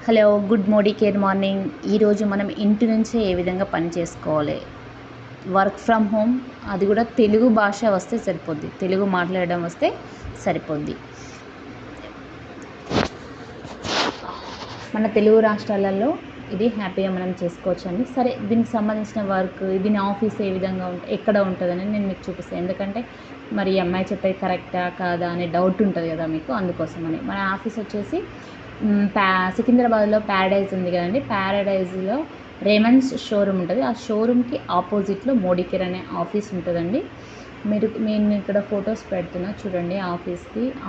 Hello, good morning. ఈరోజు మనం ఇంటి నుంచే ఏ విధంగా పని చేసుకోవాలి, వర్క్ ఫ్రమ్ హోమ్, అది కూడా తెలుగు భాష వస్తే సరిపోద్ది, తెలుగు మాట్లాడడం వస్తే సరిపోద్ది. మన తెలుగు రాష్ట్రాలలో ఇది హ్యాపీగా మనం చేసుకోవచ్చు అండి. సరే, దీనికి సంబంధించిన వర్క్, దీని ఆఫీస్ ఏ విధంగా ఎక్కడ ఉంటుందని నేను మీకు చూపిస్తాను. ఎందుకంటే మరి అమ్మాయి చెప్పేది కరెక్టా కాదా అనే డౌట్ ఉంటుంది కదా మీకు, అందుకోసమని. మన ఆఫీస్ వచ్చేసి సికింద్రాబాద్లో ప్యారడైజ్ ఉంది కదండి, ప్యారడైజ్లో రేమండ్స్ షోరూమ్ ఉంటుంది. ఆ షోరూమ్కి ఆపోజిట్లో మోడీకేర్ అనే ఆఫీస్ ఉంటుందండి. నేను ఇక్కడ ఫొటోస్ పెడుతున్నా చూడండి.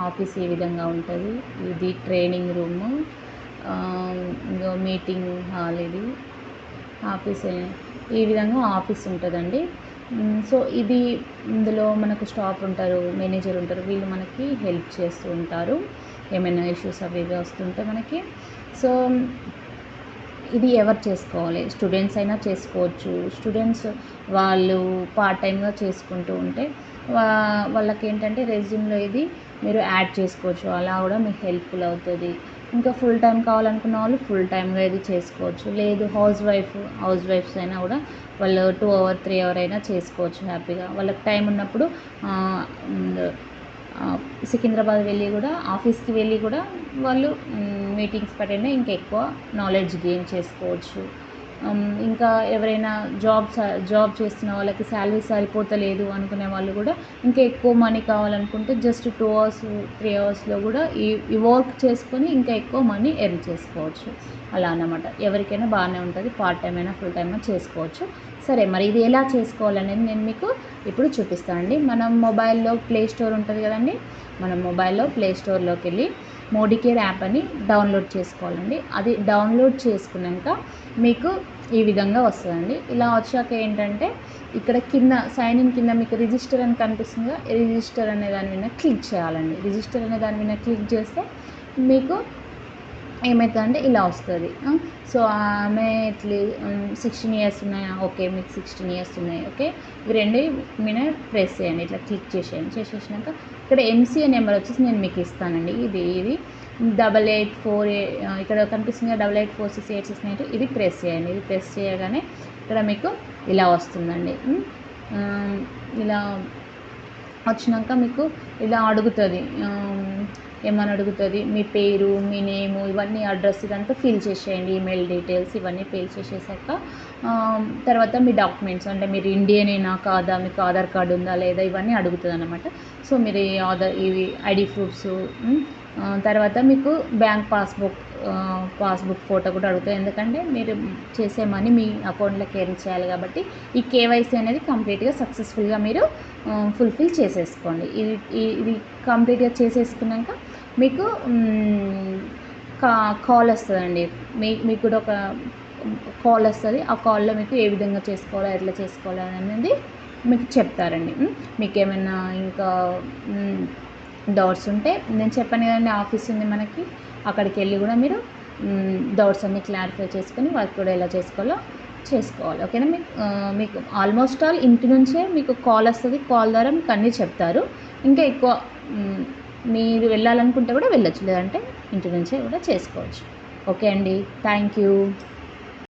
ఆఫీస్ ఈ విధంగా ఉంటుంది. ఇది ట్రైనింగ్ రూము, మీటింగ్ హాల్, ఇది ఆఫీస్. ఈ విధంగా ఆఫీస్ ఉంటుందండి. సో ఇది ఇందులో మనకు స్టాఫ్ ఉంటారు, మేనేజర్ ఉంటారు, వీళ్ళు మనకి హెల్ప్ చేస్తూ ఉంటారు ఏమైనా ఇష్యూస్ అవి వస్తుంటే మనకి. సో ఇది ఎవరు చేసుకోవాలి, స్టూడెంట్స్ అయినా చేసుకోవచ్చు. స్టూడెంట్స్ వాళ్ళు పార్ట్ టైమ్గా చేసుకుంటూ ఉంటే వాళ్ళకి ఏంటంటే రెజ్యూమ్లో ఇది మీరు యాడ్ చేసుకోవచ్చు, అలా కూడా మీకు హెల్ప్ఫుల్ అవుతుంది. ఇంకా ఫుల్ టైం కావాలనుకున్న వాళ్ళు ఫుల్ టైమ్గా ఇది చేసుకోవచ్చు. లేదు హౌస్ వైఫ్స్ అయినా కూడా వాళ్ళు 2 hours 3 hours అయినా చేసుకోవచ్చు హ్యాపీగా. వాళ్ళకి టైం ఉన్నప్పుడు సికింద్రాబాద్ వెళ్ళి కూడా, ఆఫీస్కి వెళ్ళి కూడా వాళ్ళు మీటింగ్స్ అటెండ్ ఇంకా ఎక్కువ నాలెడ్జ్ గెయిన్ చేసుకోవచ్చు. ఇంకా ఎవరైనా జాబ్ చేస్తున్న వాళ్ళకి శాలరీ సరిపోతలేదు అనుకునే వాళ్ళు కూడా ఇంకా ఎక్కువ మనీ కావాలనుకుంటే జస్ట్ 2 hours 3 hoursలో కూడా ఈ వర్క్ చేసుకొని ఇంకా ఎక్కువ మనీ ఎర్న్ చేసుకోవచ్చు. అలా అన్నమాట. ఎవరికైనా బాగానే ఉంటుంది, పార్ట్ టైం అయినా ఫుల్ టైం అయినా చేసుకోవచ్చు. సరే, మరి ఇది ఎలా చేసుకోవాలనేది నేను మీకు ఇప్పుడు చూపిస్తానండి. మనం మొబైల్లో ప్లే స్టోర్ ఉంటుంది కదండి, మనం మొబైల్లో ప్లే స్టోర్లోకి వెళ్ళి మోడీకేర్ యాప్ అని డౌన్లోడ్ చేసుకోవాలండి. అది డౌన్లోడ్ చేసుకున్నాక మీకు ఈ విధంగా వస్తుందండి. ఇలా వచ్చాక ఏంటంటే ఇక్కడ కింద సైన్ ఇన్ కింద మీకు రిజిస్టర్ అని కనిపిస్తుంది. రిజిస్టర్ అనే దాని మీద క్లిక్ చేయాలండి. రిజిస్టర్ అనే దాని మీద క్లిక్ చేస్తే మీకు ఏమవుతుందంటే ఇలా వస్తుంది. సో ఆమె 16 years ఉన్నాయా, ఓకే, మీకు 16 years ఉన్నాయి, ఓకే, ఇవి రెండు మీద ప్రెస్ చేయండి, ఇట్లా క్లిక్ చేసేసినాక ఇక్కడ ఎంసీఏ నెంబర్ వచ్చేసి నేను మీకు ఇస్తానండి. ఇది 8848, ఇక్కడ కనిపిస్తుంది 88468692, ఇది ప్రెస్ చేయండి. ఇది ప్రెస్ చేయగానే ఇక్కడ మీకు ఇలా వస్తుందండి. ఇలా వచ్చినాక మీకు ఇలా అడుగుతుంది, ఏమని అడుగుతుంది, మీ పేరు, మీ నేము, ఇవన్నీ అడ్రస్ ఇదంతా ఫిల్ చేసేయండి, ఈమెయిల్ డీటెయిల్స్ ఇవన్నీ ఫిల్ చేసేసాక తర్వాత మీ డాక్యుమెంట్స్, అంటే మీరు ఇండియనేనా కాదా, మీకు ఆధార్ కార్డు ఉందా లేదా, ఇవన్నీ అడుగుతుంది అన్నమాట. సో మీరు ఇవి ఐడి ప్రూఫ్స్, తర్వాత మీకు బ్యాంక్ పాస్బుక్ ఫోటో కూడా అడుగుతుంది. ఎందుకంటే మీరు చేసే మనీ మీ అకౌంట్లోకి ఎర్న్ చేయాలి కాబట్టి ఈ కేవైసీ అనేది కంప్లీట్గా సక్సెస్ఫుల్గా మీరు ఫుల్ఫిల్ చేసేసుకోండి. ఇది కంప్లీట్గా చేసేసుకున్నాక మీకు కాల్ వస్తుందండి. మీకు కూడా ఒక కాల్ వస్తుంది. ఆ కాల్లో మీకు ఏ విధంగా చేసుకోవాలో, ఎట్లా చేసుకోవాలో అనేది మీకు చెప్తారండి. మీకు ఏమైనా ఇంకా డౌట్స్ ఉంటే నేను చెప్పాను కదండి, ఆఫీస్ ఉంది మనకి, అక్కడికి వెళ్ళి కూడా మీరు డౌట్స్ అన్నీ క్లారిఫై చేసుకొని వర్క్ కూడా ఎలా చేసుకోవాలి. ఓకేనా. మీకు ఆల్మోస్ట్ ఆల్ ఇంటి నుంచే మీకు కాల్ వస్తుంది. కాల్ ద్వారా మీకు అన్నీ చెప్తారు. ఇంకా ఎక్కువ మీరు వెళ్ళాలనుకుంటే కూడా వెళ్ళొచ్చు, లేదంటే ఇంటి నుంచే కూడా చేసుకోవచ్చు. ఓకే అండి, థ్యాంక్ యూ.